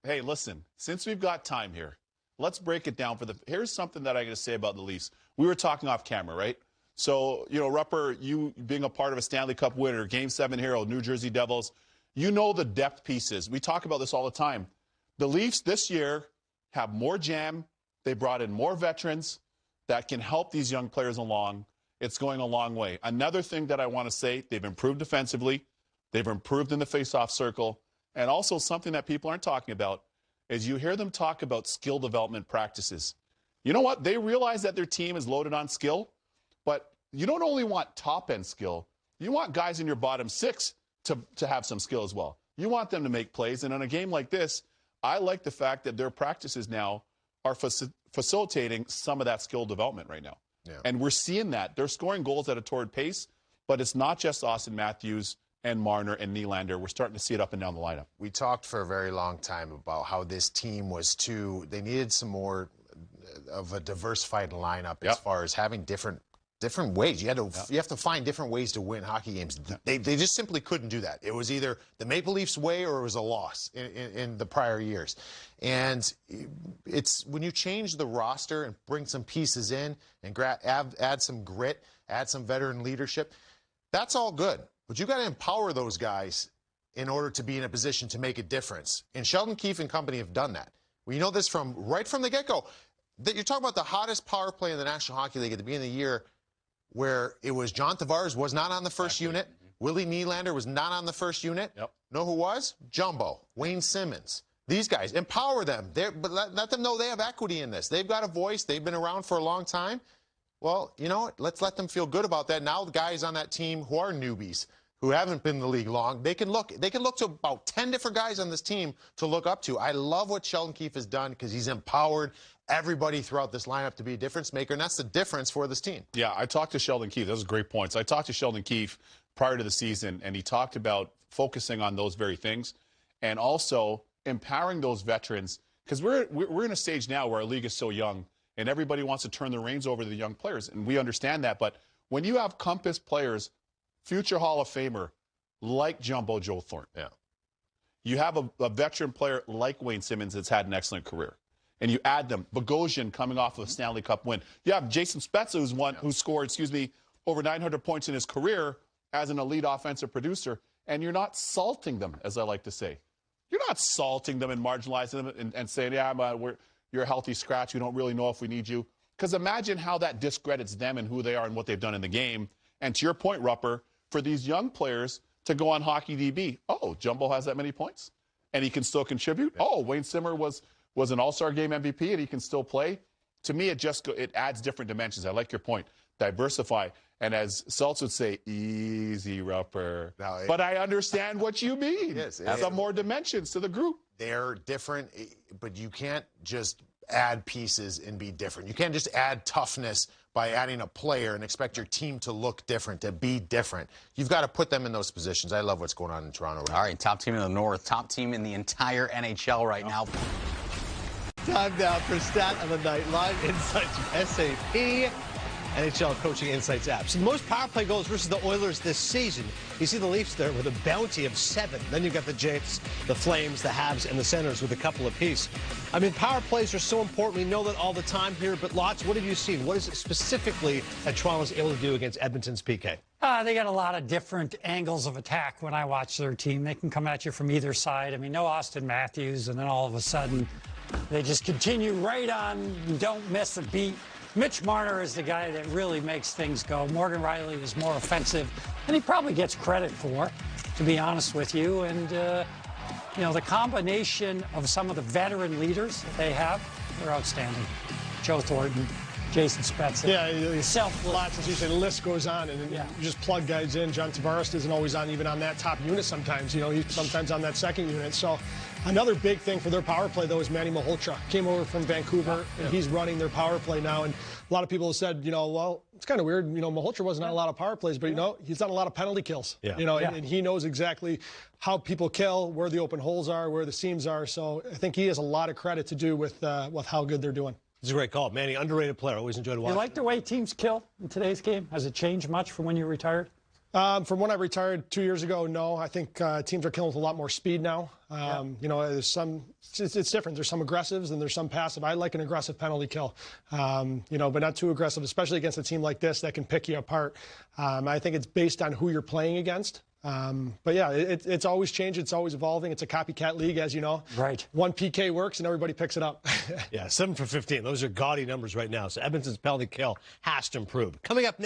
hey, listen, since we've got time here, let's break it down here's something that I got to say about the Leafs. We were talking off camera, right? So, Rupper, you being a part of a Stanley Cup winner, Game 7 hero, New Jersey Devils, you know the depth pieces. We talk about this all the time. The Leafs this year have more jam. They brought in more veterans that can help these young players along. It's going a long way. Another thing that I want to say, they've improved defensively. They've improved in the face-off circle. And also something that people aren't talking about is you hear them talk about skill development practices. You know what? They realize that their team is loaded on skill, but you don't only want top-end skill. You want guys in your bottom six to have some skill as well. You want them to make plays. And in a game like this, I like the fact that their practices now are facilitating some of that skill development right now. Yeah. And we're seeing that. They're scoring goals at a torrid pace, but it's not just Austin Matthews and Marner and Nylander. We're starting to see it up and down the lineup. We talked for a very long time about how this team was they needed some more of a diversified lineup as far as having different ways. You have to find different ways to win hockey games. They just simply couldn't do that. It was either the Maple Leafs way or it was a loss in the prior years. And it's when you change the roster and bring some pieces in and add some grit, add some veteran leadership, that's all good. But you got to empower those guys in order to be in a position to make a difference. And Sheldon Keefe and company have done that. We know this right from the get-go. That you're talking about the hottest power play in the National Hockey League at the beginning of the year, where it was John Tavares was not on the first unit. Willie Nylander was not on the first unit. Know who was? Jumbo, Wayne Simmons. These guys, empower them. But let them know they have equity in this. They've got a voice. They've been around for a long time. Well, you know what? Let's let them feel good about that. Now the guys on that team who are newbies, who haven't been in the league long, they can look to about 10 different guys on this team to look up to. I love what Sheldon Keefe has done because he's empowered everybody throughout this lineup to be a difference maker, and that's the difference for this team. Yeah, I talked to Sheldon Keefe. Those are great points. I talked to Sheldon Keefe prior to the season, and he talked about focusing on those very things and also empowering those veterans, because we're in a stage now where our league is so young, and everybody wants to turn the reins over to the young players, and we understand that. But when you have compass players, future Hall of Famer like Jumbo Joe Thornton, you have a veteran player like Wayne Simmons that's had an excellent career, and you add them, Bogosian coming off of a Stanley Cup win. You have Jason Spezza, who scored, over 900 points in his career as an elite offensive producer, and you're not salting them, as I like to say. You're not salting them and marginalizing them and saying, you're a healthy scratch. We don't really know if we need you. Because imagine how that discredits them and who they are and what they've done in the game. And to your point, Rupper, for these young players to go on Hockey DB, Jumbo has that many points, and he can still contribute. Wayne Simmer was an All-Star Game MVP, and he can still play. To me, it adds different dimensions. I like your point. Diversify. And as Seltz would say, easy, Rupper. But I understand what you mean. Yes, some more dimensions to the group. They're different, but you can't just add pieces and be different. You can't just add toughness by adding a player and expect your team to look different, to be different. You've got to put them in those positions. I love what's going on in Toronto right now. All right, top team in the North, top team in the entire NHL right now. Time now for Stat of the Night, live insights from SAP. NHL Coaching Insights app. So the most power play goals versus the Oilers this season. You see the Leafs there with a bounty of 7. Then you've got the Jets, the Flames, the Habs, and the Senators with a couple apiece. I mean, power plays are so important. We know that all the time here. But Lots, what have you seen? What is it specifically that Toronto's able to do against Edmonton's PK? They got a lot of different angles of attack when I watch their team. They can come at you from either side. I mean, no Austin Matthews, and then all of a sudden they just continue right on, don't miss a beat. Mitch Marner is the guy that really makes things go. Morgan Riley is more offensive, and he probably gets credit for, to be honest with you. And, the combination of some of the veteran leaders that they have, they're outstanding. Joe Thornton, Jason Spezza. Yeah, selfless. Lots, as you say, the list goes on, and you just plug guys in. John Tavares isn't always on, even on that top unit sometimes. He's sometimes on that second unit. So another big thing for their power play, though, is Manny Malhotra. Came over from Vancouver, and he's running their power play now. And a lot of people have said, well, it's kind of weird. Malhotra wasn't on a lot of power plays, but, he's done a lot of penalty kills. And he knows exactly how people kill, where the open holes are, where the seams are. So I think he has a lot of credit to do with how good they're doing. It's a great call. Manny, underrated player. Always enjoyed watching. You like the way teams kill in today's game? Has it changed much from when you retired? From when I retired 2 years ago, no. I think teams are killing with a lot more speed now. You know, there's some, it's different. There's some aggressives and there's some passive. I like an aggressive penalty kill, you know, but not too aggressive, especially against a team like this that can pick you apart. I think it's based on who you're playing against. But yeah, it's always changing. It's always evolving. It's a copycat league, as you know. Right. One PK works and everybody picks it up. Yeah, 7 for 15. Those are gaudy numbers right now. So Edmonton's penalty kill has to improve. Coming up next.